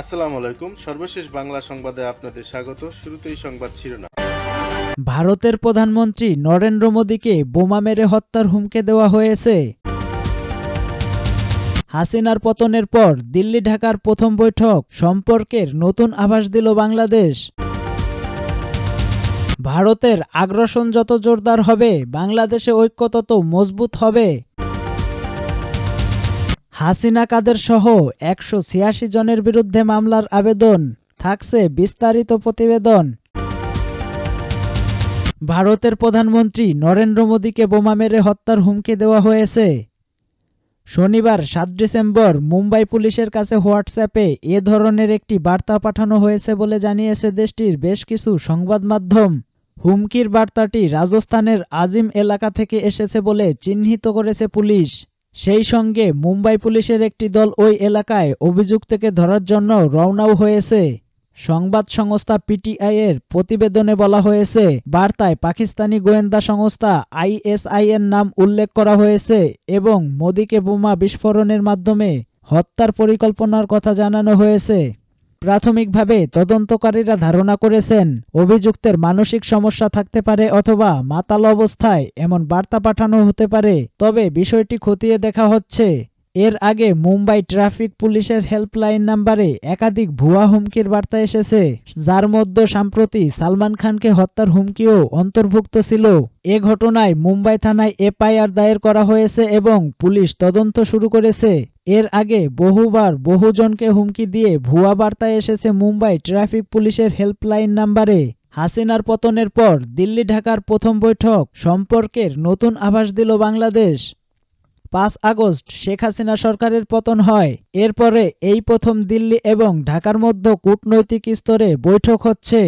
আসসালামু আলাইকুম। সর্বশেষ বাংলা সংবাদে আপনাদের স্বাগত। শুরুতেই সংবাদ শিরোনাম। ভারতের প্রধানমন্ত্রী নরেন্দ্র মোদীকে বোমা মেরে হত্যার হুমকি দেওয়া হয়েছে। হাসিনার পতনের পর দিল্লি ঢাকার প্রথম বৈঠক সম্পর্কের নতুন আভাস দিল বাংলাদেশ। ভারতের আগ্রাসন যত জোরদার হবে, বাংলাদেশে ঐক্য তত মজবুত হবে। হাসিনা কাদের সহ 186 জনের বিরুদ্ধে মামলার আবেদন, থাকছে বিস্তারিত প্রতিবেদন। ভারতের প্রধানমন্ত্রী নরেন্দ্র মোদীকে বোমা মেরে হত্যার হুমকি দেওয়া হয়েছে। শনিবার 7 ডিসেম্বর মুম্বাই পুলিশের কাছে হোয়াটসঅ্যাপে এ ধরনের একটি বার্তা পাঠানো হয়েছে বলে জানিয়েছে দেশটির বেশ কিছু সংবাদ মাধ্যম। হুমকির বার্তাটি রাজস্থানের আজিম এলাকা থেকে এসেছে বলে চিহ্নিত করেছে পুলিশ। সেই সঙ্গে মুম্বাই পুলিশের একটি দল ওই এলাকায় অভিযুক্তকে ধরার জন্য রওনাও হয়েছে। সংবাদ সংস্থা পিটিআই এর প্রতিবেদনে বলা হয়েছে, বার্তায় পাকিস্তানি গোয়েন্দা সংস্থা আইএসআই এর নাম উল্লেখ করা হয়েছে এবং মোদীকে বোমা বিস্ফোরণের মাধ্যমে হত্যার পরিকল্পনার কথা জানানো হয়েছে। প্রাথমিকভাবে তদন্তকারীরা ধারণা করেছেন, অভিযুক্তের মানসিক সমস্যা থাকতে পারে অথবা মাতাল অবস্থায় এমন বার্তা পাঠানো হতে পারে, তবে বিষয়টি খতিয়ে দেখা হচ্ছে। এর আগে মুম্বাই ট্রাফিক পুলিশের হেল্পলাইন নাম্বারে একাধিক ভুয়া হুমকির বার্তা এসেছে, যার মধ্যে সম্প্রতি সালমান খানকে হত্যার হুমকিও অন্তর্ভুক্ত ছিল। এ ঘটনায় মুম্বাই থানায় এফআইআর দায়ের করা হয়েছে এবং পুলিশ তদন্ত শুরু করেছে। এর আগে বহুবার বহুজনকে হুমকি দিয়ে ভুয়া বার্তা এসেছে মুম্বাই ট্রাফিক পুলিশের হেল্পলাইন নাম্বারে। হাসিনার পতনের পর দিল্লি ঢাকার প্রথম বৈঠক সম্পর্কের নতুন আভাস দিল বাংলাদেশ। 5 আগস্ট শেখ হাসিনা সরকারের পতন হয়। এরপরে এই প্রথম দিল্লি এবং ঢাকার মধ্যে কূটনৈতিক স্তরে বৈঠক হচ্ছে।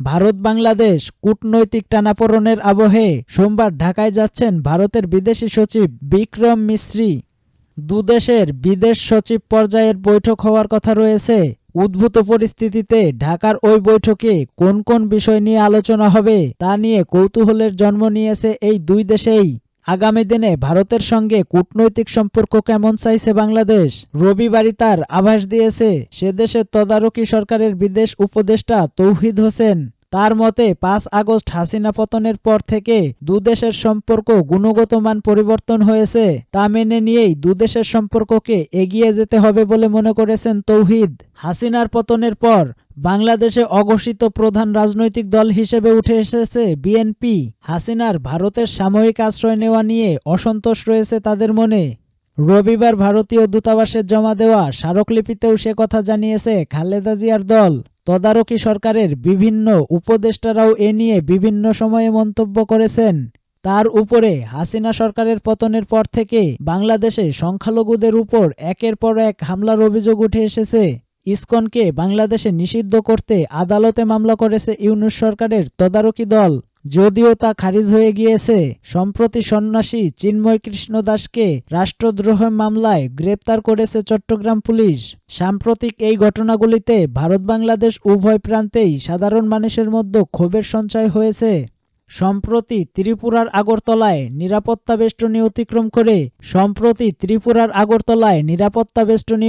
ভারত বাংলাদেশ কূটনৈতিক টানাপোড়েনের আবহে সোমবার ঢাকায় যাচ্ছেন ভারতের বিদেশি সচিব বিক্রম মিস্ত্রি। দুদেশের বিদেশ সচিব পর্যায়ের বৈঠক হওয়ার কথা রয়েছে। উদ্ভূত পরিস্থিতিতে ঢাকার ওই বৈঠকে কোন কোন বিষয় নিয়ে আলোচনা হবে তা নিয়ে কৌতূহলের জন্ম নিয়েছে এই দুই দেশেই। আগামী দিনে ভারতের সঙ্গে কূটনৈতিক সম্পর্ক কেমন চাইছে বাংলাদেশ, রবিবারই তার আভাস দিয়েছে সে দেশের তদারকি সরকারের বিদেশ উপদেষ্টা তৌহিদ হোসেন। তার মতে 5 আগস্ট হাসিনা পতনের পর থেকে দুদেশের সম্পর্ক গুণগত মান পরিবর্তন হয়েছে, তা মেনে নিয়েই দুদেশের সম্পর্ককে এগিয়ে যেতে হবে বলে মনে করেছেন তৌহিদ। হাসিনার পতনের পর বাংলাদেশে অঘোষিত প্রধান রাজনৈতিক দল হিসেবে উঠে এসেছে বিএনপি। হাসিনার ভারতের সাময়িক আশ্রয় নেওয়া নিয়ে অসন্তোষ রয়েছে তাদের মনে। রবিবার ভারতীয় দূতাবাসে জমা দেওয়া স্মারকলিপিতেও সে কথা জানিয়েছে খালেদা জিয়ার দল। তদারকি সরকারের বিভিন্ন উপদেষ্টারাও এ নিয়ে বিভিন্ন সময়ে মন্তব্য করেছেন। তার উপরে হাসিনা সরকারের পতনের পর থেকে বাংলাদেশে সংখ্যালঘুদের উপর একের পর এক হামলার অভিযোগ উঠে এসেছে। ইসকনকে বাংলাদেশে নিষিদ্ধ করতে আদালতে মামলা করেছে ইউনূস সরকারের তদারকি দল, যদিও তা খারিজ হয়ে গিয়েছে। সম্প্রতি সন্ন্যাসী চিন্ময় কৃষ্ণ দাসকে রাষ্ট্রদ্রোহ মামলায় গ্রেপ্তার করেছে চট্টগ্রাম পুলিশ। সাম্প্রতিক এই ঘটনাগুলিতে ভারত বাংলাদেশ উভয় প্রান্তেই সাধারণ মানুষের মধ্যে ক্ষোভের সঞ্চার হয়েছে। সম্প্রতি ত্রিপুরার আগরতলায় নিরাপত্তা বেষ্টনী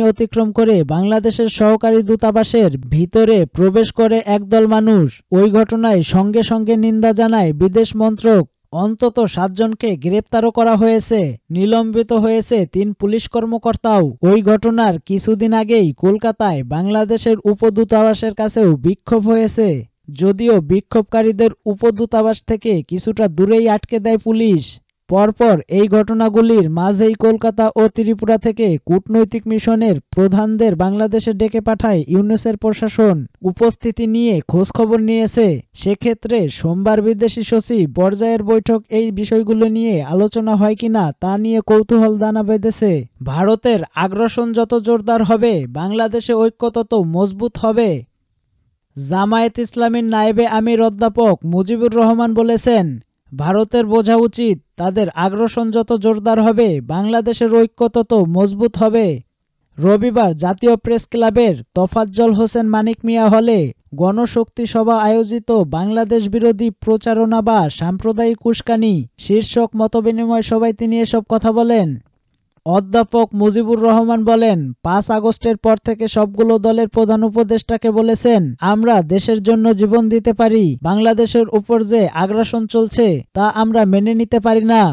অতিক্রম করে বাংলাদেশের সহকারী দূতাবাসের ভিতরে প্রবেশ করে একদল মানুষ। ওই ঘটনায় সঙ্গে সঙ্গে নিন্দা জানায় বিদেশ মন্ত্রক। অন্তত 7 জনকে গ্রেপ্তারও করা হয়েছে, নিলম্বিত হয়েছে 3 পুলিশ কর্মকর্তাও। ওই ঘটনার কিছুদিন আগেই কলকাতায় বাংলাদেশের উপদূতাবাসের কাছেও বিক্ষোভ হয়েছে, যদিও বিক্ষোভকারীদের উপদূতাবাস থেকে কিছুটা দূরেই আটকে দেয় পুলিশ। পরপর এই ঘটনাগুলির মাঝেই কলকাতা ও ত্রিপুরা থেকে কূটনৈতিক মিশনের প্রধানদের বাংলাদেশে ডেকে পাঠায় ইউনূসের প্রশাসন। উপস্থিতি নিয়ে খোঁজখবর নিয়েছে। সেক্ষেত্রে সোমবার বিদেশি সচিব পর্যায়ের বৈঠক এই বিষয়গুলো নিয়ে আলোচনা হয় কিনা তা নিয়ে কৌতূহল দানা বেঁধেছে। ভারতের আগ্রাসন যত জোরদার হবে, বাংলাদেশে ঐক্য তত মজবুত হবে। জামায়াত ইসলামীর নায়েবে আমির অধ্যাপক মুজিবুর রহমান বলেছেন, ভারতের বোঝা উচিত তাদের আগ্রাসন যত জোরদার হবে, বাংলাদেশের ঐক্য তত মজবুত হবে। রবিবার জাতীয় প্রেস ক্লাবের তোফাজ্জল হোসেন মানিক মিয়া হলে গণশক্তি সভা আয়োজিত বাংলাদেশ বিরোধী প্রচারণা বা সাম্প্রদায়িক উস্কানি শীর্ষক মতবিনিময় সভায় তিনি এসব কথা বলেন। অধ্যাপক মুজিবুর রহমান বলেন, ৫ আগস্টের পর থেকে সবগুলো দলের প্রধান উপদেষ্টাকে বলেছেন, আমরা দেশের জন্য জীবন দিতে পারি। বাংলাদেশের উপর যে আগ্রাসন চলছে তা আমরা মেনে নিতে পারি না।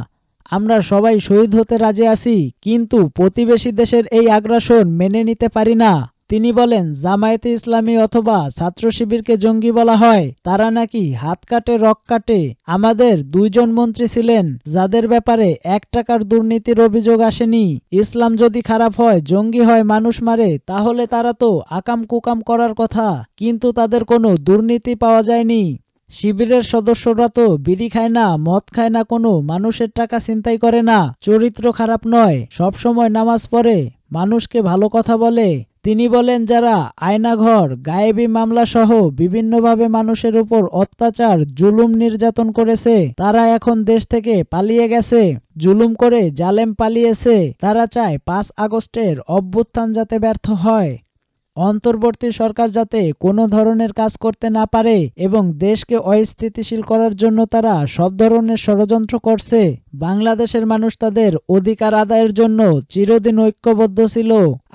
আমরা সবাই শহীদ হতে রাজি আছি, কিন্তু প্রতিবেশী দেশের এই আগ্রাসন মেনে নিতে পারি না। তিনি বলেন, জামায়াতে ইসলামী অথবা ছাত্র শিবিরকে জঙ্গি বলা হয়, তারা নাকি হাত কাটে রক কাটে। আমাদের ২ জন মন্ত্রী ছিলেন যাদের ব্যাপারে ১ টাকার দুর্নীতির অভিযোগ আসেনি। ইসলাম যদি খারাপ হয়, জঙ্গি হয়, মানুষ মারে, তাহলে তারা তো আকাম কুকাম করার কথা, কিন্তু তাদের কোনো দুর্নীতি পাওয়া যায়নি। শিবিরের সদস্যরা তো বিড়ি খায় না, মদ খায় না, কোনো মানুষের টাকা ছিনতাই করে না, চরিত্র খারাপ নয়, সবসময় নামাজ পড়ে, মানুষকে ভালো কথা বলে। তিনি বলেন, যারা আয়নাঘর, গায়েবী মামলা সহ বিভিন্নভাবে মানুষের উপর অত্যাচার, জুলুম নির্যাতন করেছে, তারা এখন দেশ থেকে পালিয়ে গেছে। জুলুম করে জালেম পালিয়েছে। তারা চায় ৫ আগস্টের অভ্যুত্থান যাতে ব্যর্থ হয়, অন্তর্বর্তী সরকার যাতে কোনো ধরনের কাজ করতে না পারে এবং দেশকে অস্থিতিশীল করার জন্য তারা সব ধরনের ষড়যন্ত্র করছে। বাংলাদেশের মানুষ তাদের অধিকার আদায়ের জন্য চিরদিন ঐক্যবদ্ধ ছিল।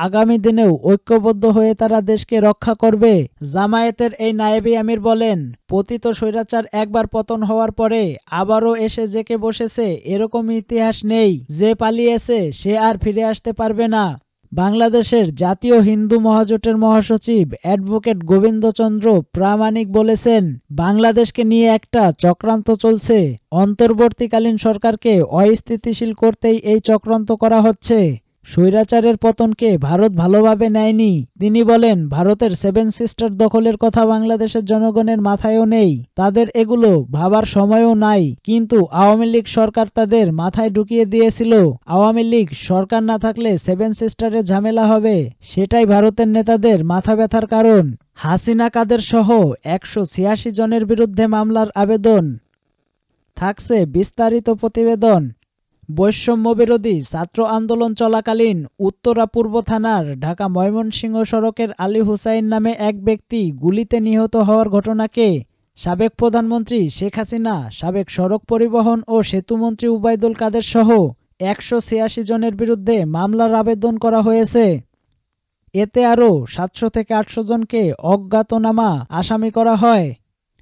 আগামী দিনেও ঐক্যবদ্ধ হয়ে তারা দেশকে রক্ষা করবে। জামায়াতের এই নায়েবি আমির বলেন, পতিত স্বৈরাচার একবার পতন হওয়ার পরে আবারও এসে জেকে বসেছে এরকম ইতিহাস নেই। যে পালিয়েছে সে আর ফিরে আসতে পারবে না। বাংলাদেশের জাতীয় হিন্দু মহাজোটের মহাসচিব অ্যাডভোকেট গোবিন্দচন্দ্র প্রামাণিক বলেছেন, বাংলাদেশকে নিয়ে একটা চক্রান্ত চলছে। অন্তর্বর্তীকালীন সরকারকে অস্থিতিশীল করতেই এই চক্রান্ত করা হচ্ছে। স্বৈরাচারের পতনকে ভারত ভালোভাবে নেয়নি। তিনি বলেন, ভারতের 7 সিস্টার দখলের কথা বাংলাদেশের জনগণের মাথায়ও নেই, তাদের এগুলো ভাবার সময়ও নাই, কিন্তু আওয়ামী লীগ সরকার তাদের মাথায় ঢুকিয়ে দিয়েছিল। আওয়ামী লীগ সরকার না থাকলে 7 সিস্টারের ঝামেলা হবে, সেটাই ভারতের নেতাদের মাথা ব্যথার কারণ। হাসিনা কাদের সহ ১৮৬ জনের বিরুদ্ধে মামলার আবেদন। থাকছে বিস্তারিত প্রতিবেদন। বৈষম্যবিরোধী ছাত্র আন্দোলন চলাকালীন উত্তরা পূর্ব থানার ঢাকা ময়মনসিংহ সড়কের আলী হুসাইন নামে এক ব্যক্তি গুলিতে নিহত হওয়ার ঘটনাকে সাবেক প্রধানমন্ত্রী শেখ হাসিনা, সাবেক সড়ক পরিবহন ও সেতুমন্ত্রী উবাইদুল কাদের সহ ১৮৬ জনের বিরুদ্ধে মামলার আবেদন করা হয়েছে। এতে আরও ৭০০ থেকে ৮০০ জনকে অজ্ঞাতনামা আসামি করা হয়।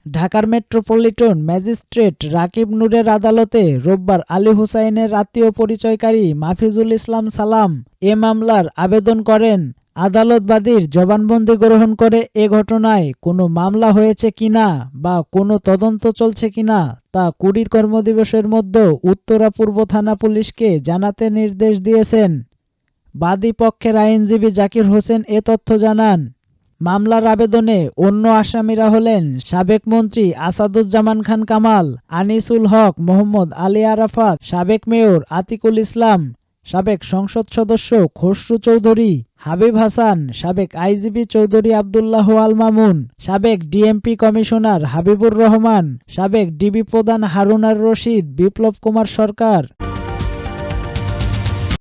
ঢাকার মেট্রোপলিটন ম্যাজিস্ট্রেট রাকিব নূরের আদালতে রোববার আলী হুসাইনের আত্মীয় পরিচয়কারী মাফিজুল ইসলাম সালাম এ মামলার আবেদন করেন। আদালত বাদীর জবানবন্দি গ্রহণ করে এ ঘটনায় কোনো মামলা হয়েছে কিনা বা কোনো তদন্ত চলছে কিনা তা ২০ কর্মদিবসের মধ্যে উত্তরা পূর্ব থানা পুলিশকে জানাতে নির্দেশ দিয়েছেন। বাদী পক্ষের আইনজীবী জাকির হোসেন এ তথ্য জানান। মামলার আবেদনে অন্য আসামিরা হলেন সাবেক মন্ত্রী আসাদুজ্জামান খান কামাল, আনিসুল হক, মোহাম্মদ আলী আরাফাত, সাবেক মেয়র আতিকুল ইসলাম, সাবেক সংসদ সদস্য খসরু চৌধুরী, হাবিব হাসান, সাবেক আইজিপি চৌধুরী আব্দুল্লাহ আল মামুন, সাবেক ডিএমপি কমিশনার হাবিবুর রহমান, সাবেক ডিবি প্রধান হারুন আর রশিদ, বিপ্লব কুমার সরকার।